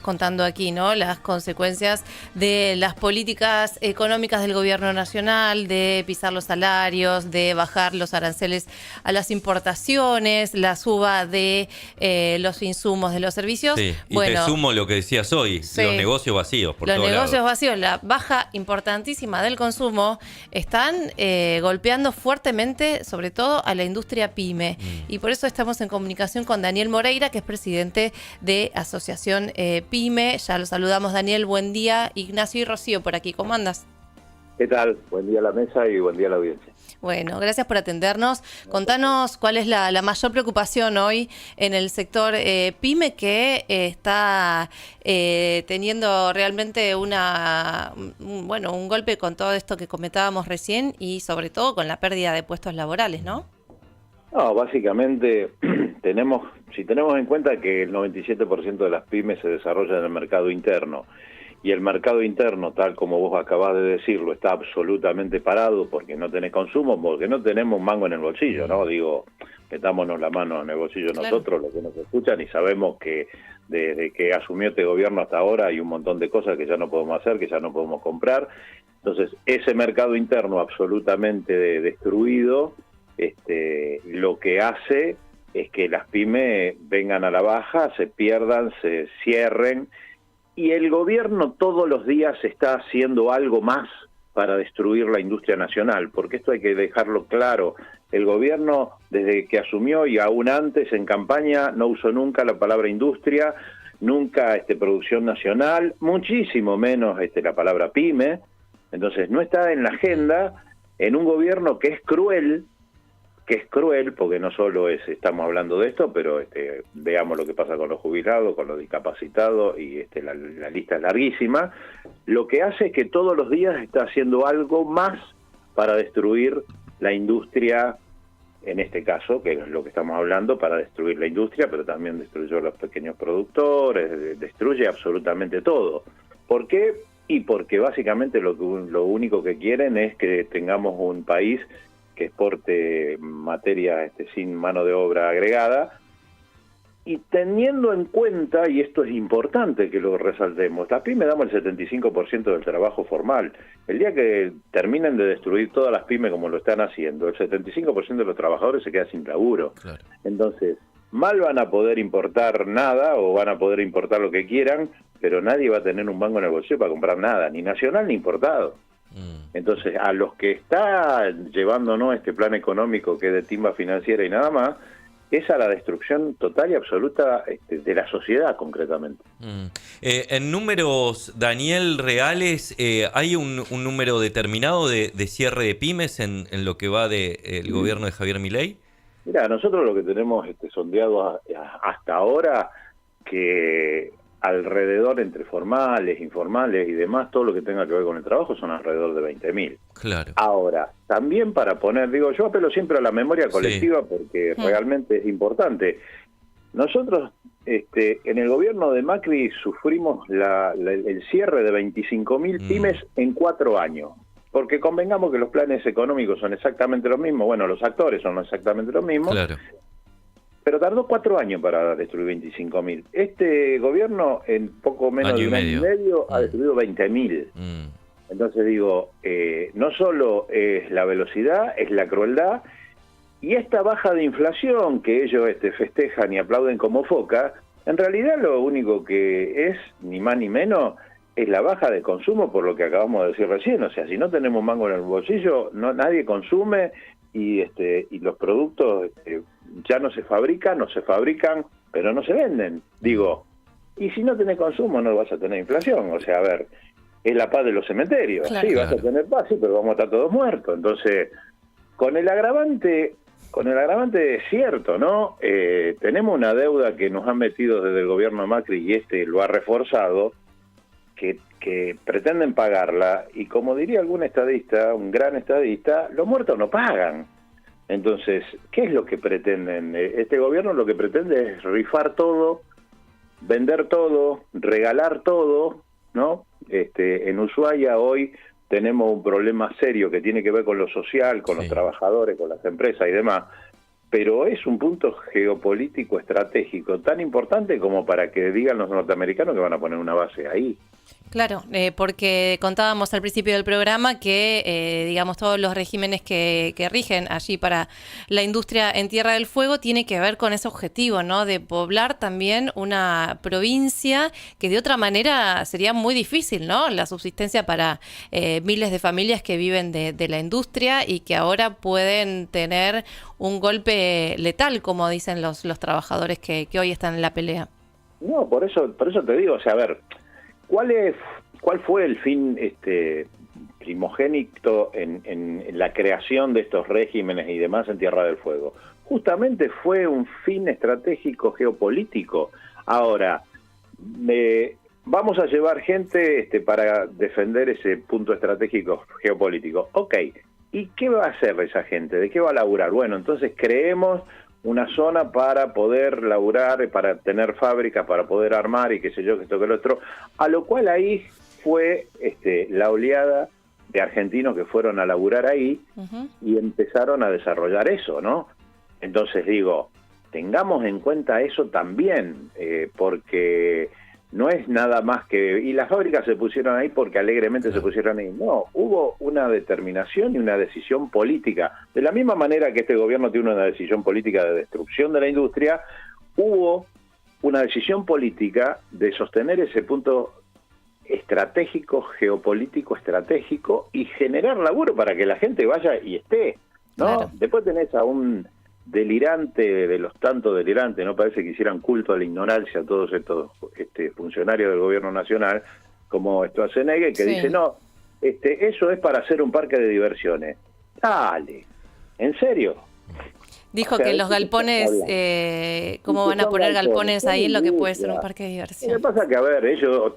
Contando aquí, ¿no? Las consecuencias de las políticas económicas del gobierno nacional, de pisar los salarios, de bajar los aranceles a las importaciones, la suba de los insumos de los servicios. Sí, y te Bueno, sumo lo que decías hoy, los sí. negocios vacíos por Los todos negocios lados. vacíos, la baja importantísima del consumo, están golpeando fuertemente, sobre todo a la industria pyme. Y por eso estamos en comunicación con Daniel Moreira, que es presidente de Asociación Pyme. Ya lo saludamos, Daniel. Buen día. Ignacio y Rocío por aquí. ¿Cómo andas? ¿Qué tal? Buen día a la mesa y buen día a la audiencia. Bueno, gracias por atendernos. Contanos cuál es la mayor preocupación hoy en el sector pyme, que está teniendo realmente un golpe con todo esto que comentábamos recién y sobre todo con la pérdida de puestos laborales, ¿no? No, básicamente si tenemos en cuenta que el 97% de las pymes se desarrolla en el mercado interno, y el mercado interno, tal como vos acabás de decirlo, está absolutamente parado porque no tenés consumo, porque no tenemos un mango en el bolsillo, ¿no? Digo, metámonos la mano en el bolsillo nosotros, los que nos escuchan, y sabemos que desde que asumió este gobierno hasta ahora hay un montón de cosas que ya no podemos hacer, que ya no podemos comprar. Entonces, ese mercado interno absolutamente destruido, lo que hace es que las pymes vengan a la baja, se pierdan, se cierren. Y el gobierno todos los días está haciendo algo más para destruir la industria nacional, porque esto hay que dejarlo claro. El gobierno, desde que asumió y aún antes en campaña, no usó nunca la palabra industria, nunca producción nacional, muchísimo menos la palabra pyme. Entonces no está en la agenda, en un gobierno que es cruel, porque no solo estamos hablando de esto, pero veamos lo que pasa con los jubilados, con los discapacitados, y la lista es larguísima. Lo que hace es que todos los días está haciendo algo más para destruir la industria, en este caso, que es lo que estamos hablando, para destruir la industria, pero también destruyó a los pequeños productores, destruye absolutamente todo. ¿Por qué? Y porque básicamente lo único que quieren es que tengamos un país que exporte materia sin mano de obra agregada, y teniendo en cuenta, y esto es importante que lo resaltemos, las pymes damos el 75% del trabajo formal. El día que terminen de destruir todas las pymes como lo están haciendo, el 75% de los trabajadores se queda sin laburo. Claro. Entonces, mal van a poder importar nada, o van a poder importar lo que quieran, pero nadie va a tener un mango en el bolsillo para comprar nada, ni nacional ni importado. Entonces, a los que está llevándonos este plan económico, que es de timba financiera y nada más, es a la destrucción total y absoluta de la sociedad, concretamente. En números, Daniel, reales, ¿hay un número determinado de cierre de pymes en lo que va del gobierno de Javier Milei? Mira, nosotros lo que tenemos sondeado hasta ahora, que alrededor, entre formales, informales y demás, todo lo que tenga que ver con el trabajo, son alrededor de 20.000. Claro. Ahora, también para poner, yo apelo siempre a la memoria colectiva, porque realmente es importante. Nosotros, en el gobierno de Macri, sufrimos el cierre de 25.000 pymes en 4 años. Porque convengamos que los planes económicos son exactamente los mismos, bueno, los actores son exactamente los mismos. Claro. Pero tardó 4 años para destruir 25.000. Este gobierno, en poco menos de un año y medio, ha destruido 20.000. Entonces no solo es la velocidad, es la crueldad, y esta baja de inflación que ellos festejan y aplauden como foca, en realidad lo único que es, ni más ni menos, es la baja de consumo, por lo que acabamos de decir recién. O sea, si no tenemos mango en el bolsillo, nadie consume, y los productos ya no se fabrican, pero no se venden. Y si no tenés consumo, no vas a tener inflación. O sea, a ver, es la paz de los cementerios. Claro, sí, vas a tener paz, sí, pero vamos a estar todos muertos. Entonces, con el agravante es cierto, ¿no? Tenemos una deuda que nos han metido desde el gobierno de Macri, y lo ha reforzado, que pretenden pagarla, y como diría algún estadista, un gran estadista, los muertos no pagan. Entonces, ¿qué es lo que pretenden? Este gobierno lo que pretende es rifar todo, vender todo, regalar todo, ¿no? En Ushuaia hoy tenemos un problema serio que tiene que ver con lo social, con los trabajadores, con las empresas y demás. pero es un punto geopolítico estratégico tan importante como para que digan los norteamericanos que van a poner una base ahí. Claro, porque contábamos al principio del programa que, digamos, todos los regímenes que rigen allí para la industria en Tierra del Fuego tiene que ver con ese objetivo, ¿no? De poblar también una provincia que de otra manera sería muy difícil, ¿no? La subsistencia para miles de familias que viven de la industria y que ahora pueden tener un golpe letal, como dicen los trabajadores que hoy están en la pelea. No, por eso te digo, o sea, a ver, ¿cuál fue el fin primogénito en la creación de estos regímenes y demás en Tierra del Fuego? Justamente fue un fin estratégico geopolítico. Ahora, vamos a llevar gente para defender ese punto estratégico geopolítico. Ok, ¿y qué va a hacer esa gente? ¿De qué va a laburar? Bueno, entonces creemos una zona para poder laburar, para tener fábricas, para poder armar y qué sé yo, que esto que lo otro, a lo cual ahí fue la oleada de argentinos que fueron a laburar ahí y empezaron a desarrollar eso, ¿no? Entonces digo, tengamos en cuenta eso también, porque no es nada más que... Y las fábricas se pusieron ahí porque alegremente se pusieron ahí. No, hubo una determinación y una decisión política. De la misma manera que este gobierno tiene una decisión política de destrucción de la industria, hubo una decisión política de sostener ese punto estratégico, geopolítico estratégico y generar laburo para que la gente vaya y esté, ¿no? Claro. Después tenés a un delirante de los tantos delirantes, no parece que hicieran culto a la ignorancia a todos estos funcionarios del gobierno nacional, como Schwarzenegger, que dice, no, eso es para hacer un parque de diversiones. Dale, ¿en serio? Dijo que los galpones, ¿cómo van a poner galpones ahí en lo que puede ser un parque de diversión? Lo que pasa que, a ver, ellos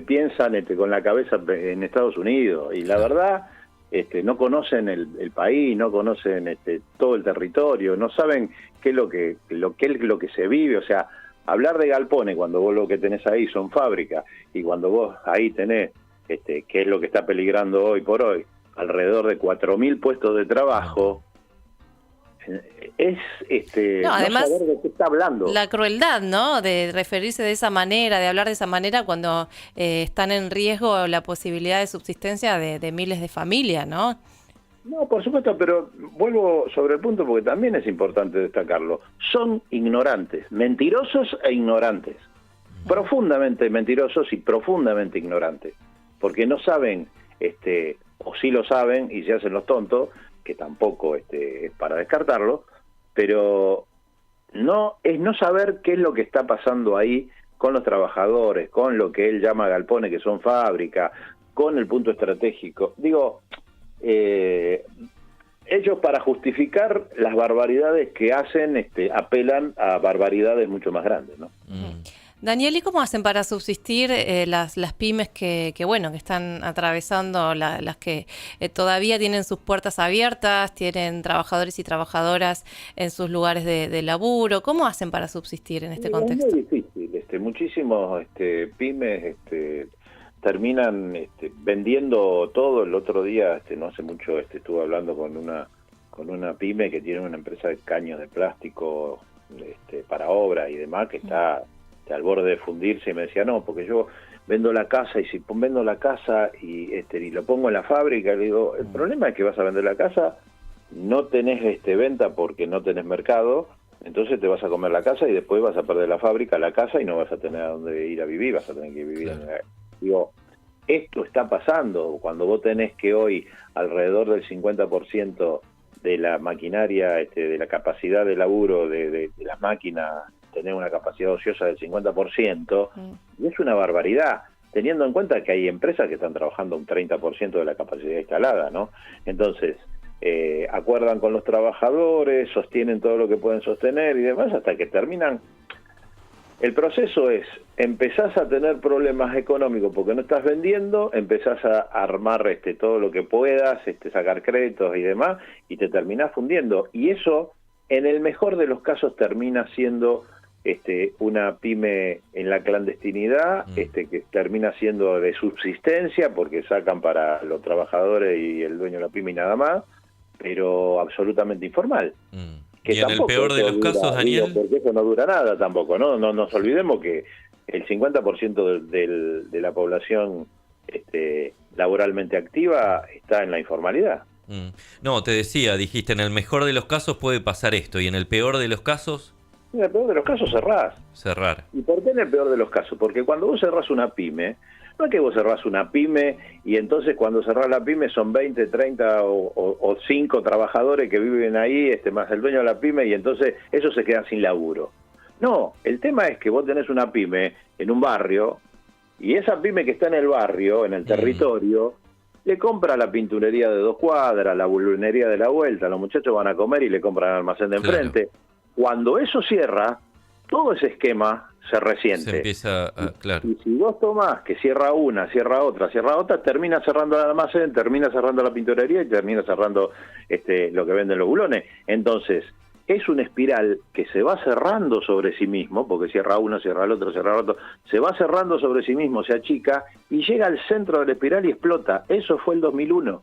piensan con la cabeza en Estados Unidos, y la verdad... no conocen el país, no conocen todo el territorio, no saben qué es lo que se vive. O sea, hablar de galpones cuando vos lo que tenés ahí son fábricas, y cuando vos ahí tenés qué es lo que está peligrando hoy por hoy, alrededor de 4.000 puestos de trabajo, es no además, saber de qué está hablando. La crueldad, ¿no? De referirse de esa manera, de hablar de esa manera cuando están en riesgo la posibilidad de subsistencia de miles de familias, ¿no? No, por supuesto, pero vuelvo sobre el punto porque también es importante destacarlo. Son ignorantes, mentirosos e ignorantes. Profundamente mentirosos y profundamente ignorantes. Porque no saben, o sí lo saben y se hacen los tontos, que tampoco es para descartarlo, pero no saber qué es lo que está pasando ahí con los trabajadores, con lo que él llama galpones, que son fábricas, con el punto estratégico. Digo, ellos para justificar las barbaridades que hacen, apelan a barbaridades mucho más grandes, ¿no? Daniel, ¿y cómo hacen para subsistir las pymes que están atravesando, las que todavía tienen sus puertas abiertas, tienen trabajadores y trabajadoras en sus lugares de laburo? ¿Cómo hacen para subsistir en este contexto? Es muy difícil. Muchísimos pymes terminan vendiendo todo. El otro día, no hace mucho, estuve hablando con una pyme que tiene una empresa de caños de plástico para obra y demás, que está al borde de fundirse, y me decía, no, porque yo vendo la casa, y si vendo la casa y lo pongo en la fábrica, le digo, el problema es que vas a vender la casa, no tenés venta porque no tenés mercado, entonces te vas a comer la casa y después vas a perder la fábrica, la casa, y no vas a tener a dónde ir a vivir, vas a tener que vivir Digo, esto está pasando cuando vos tenés que hoy alrededor del 50% de la maquinaria, de la capacidad de laburo de las máquinas, tener una capacidad ociosa del 50%, y es una barbaridad, teniendo en cuenta que hay empresas que están trabajando un 30% de la capacidad instalada, ¿no? Entonces, acuerdan con los trabajadores, sostienen todo lo que pueden sostener y demás, hasta que terminan. El proceso es, empezás a tener problemas económicos porque no estás vendiendo, empezás a armar todo lo que puedas, sacar créditos y demás, y te terminás fundiendo. Y eso, en el mejor de los casos, termina siendo una pyme en la clandestinidad, que termina siendo de subsistencia porque sacan para los trabajadores y el dueño de la pyme y nada más, pero absolutamente informal. Que Y en el tampoco peor de eso los dura, casos, Daniel. porque eso no dura nada tampoco, ¿no? No nos olvidemos que el 50% de la población laboralmente activa está en la informalidad. No, te decía, dijiste, en el mejor de los casos puede pasar esto, y en el peor de los casos, En el peor de los casos cerrás. cerrar. ¿Y por qué en el peor de los casos? Porque cuando vos cerrás una pyme, no es que vos cerrás una pyme y entonces cuando cerrás la pyme son 20, 30 o 5 trabajadores que viven ahí, más el dueño de la pyme, y entonces eso se queda sin laburo. No, el tema es que vos tenés una pyme en un barrio y esa pyme que está en el barrio, en el territorio, le compra la pinturería de 2 cuadras, la bulnería de la vuelta, los muchachos van a comer y le compran el almacén de enfrente. Claro. Cuando eso cierra, todo ese esquema se resiente. Se empieza a, claro. Y si vos tomás que cierra una, cierra otra, termina cerrando el almacén, termina cerrando la pinturería y termina cerrando lo que venden los bulones. Entonces, es una espiral que se va cerrando sobre sí mismo, porque cierra uno, cierra el otro, cierra el otro, se va cerrando sobre sí mismo, se achica y llega al centro de la espiral y explota. Eso fue el 2001.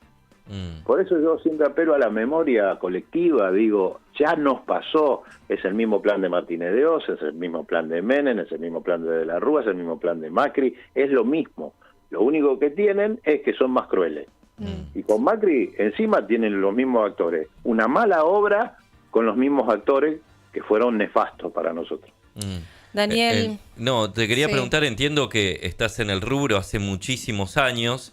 Por eso yo siempre apelo a la memoria colectiva, digo, ya nos pasó, es el mismo plan de Martínez de Oz, es el mismo plan de Menem, es el mismo plan de la Rúa, es el mismo plan de Macri, es lo mismo. Lo único que tienen es que son más crueles. Y con Macri encima tienen los mismos actores. Una mala obra con los mismos actores que fueron nefastos para nosotros. Daniel. No, te quería sí. preguntar, entiendo que estás en el rubro hace muchísimos años,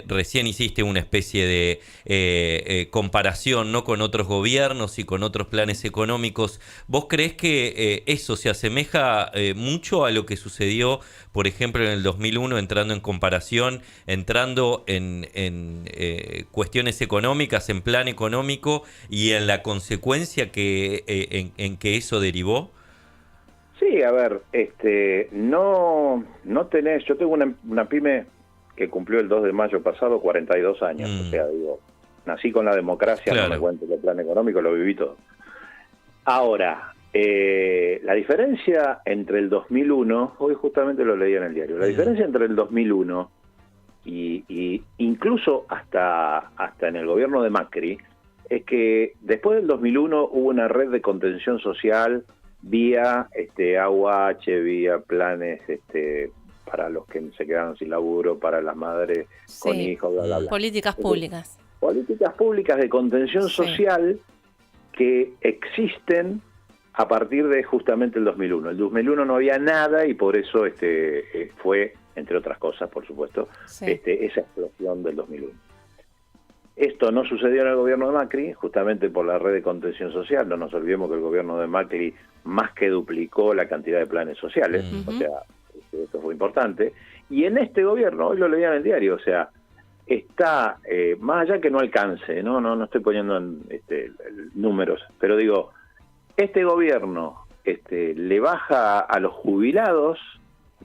recién hiciste una especie de comparación, ¿no?, con otros gobiernos y con otros planes económicos. ¿Vos creés que eso se asemeja mucho a lo que sucedió, por ejemplo, en el 2001, entrando en comparación, entrando en cuestiones económicas, en plan económico y en la consecuencia que en que eso derivó? Sí, a ver, no tenés, yo tengo una pyme que cumplió el 2 de mayo pasado 42 años, o sea, digo, nací con la democracia, claro. No me cuento el plan económico, lo viví todo. Ahora, la diferencia entre el 2001, hoy justamente lo leí en el diario, la diferencia entre el 2001 y incluso hasta en el gobierno de Macri, es que después del 2001 hubo una red de contención social vía AUH, vía planes para los que se quedaron sin laburo, para las madres con hijos, bla, bla, bla. Políticas públicas. Políticas públicas de contención social que existen a partir de justamente el 2001. El 2001 no había nada y por eso fue, entre otras cosas, por supuesto, esa explosión del 2001. Esto no sucedió en el gobierno de Macri, justamente por la red de contención social. No nos olvidemos que el gobierno de Macri más que duplicó la cantidad de planes sociales, o sea, esto fue importante. Y en este gobierno, hoy lo leía en el diario, o sea, está, más allá que no alcance, no estoy poniendo números, pero digo, este gobierno le baja a los jubilados,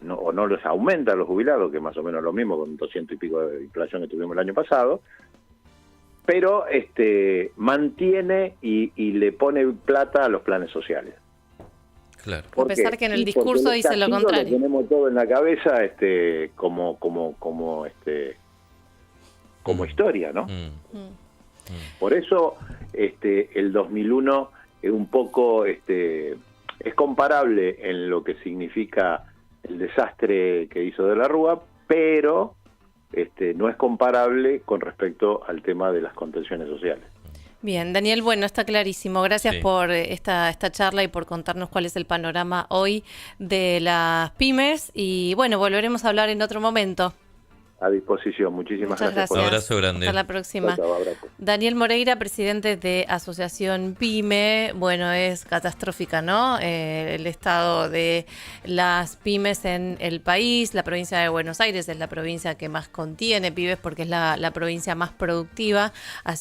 o no les aumenta a los jubilados, que más o menos lo mismo, con 200 y pico de inflación que tuvimos el año pasado, pero mantiene y le pone plata a los planes sociales. Claro. A pesar que en el discurso dice lo contrario. Lo tenemos todo en la cabeza como historia, ¿no? Por eso el 2001 es un poco es comparable en lo que significa el desastre que hizo De la Rúa, pero no es comparable con respecto al tema de las contenciones sociales. Bien, Daniel, bueno, está clarísimo. Gracias por esta charla y por contarnos cuál es el panorama hoy de las pymes. Y bueno, volveremos a hablar en otro momento. A disposición. Muchísimas gracias. Un abrazo grande. Hasta la próxima. Chao, abrazo. Daniel Moreira, presidente de Asociación PYME. Bueno, es catastrófica, ¿no? El estado de las pymes en el país. La provincia de Buenos Aires es la provincia que más contiene pymes porque es la provincia más productiva. Así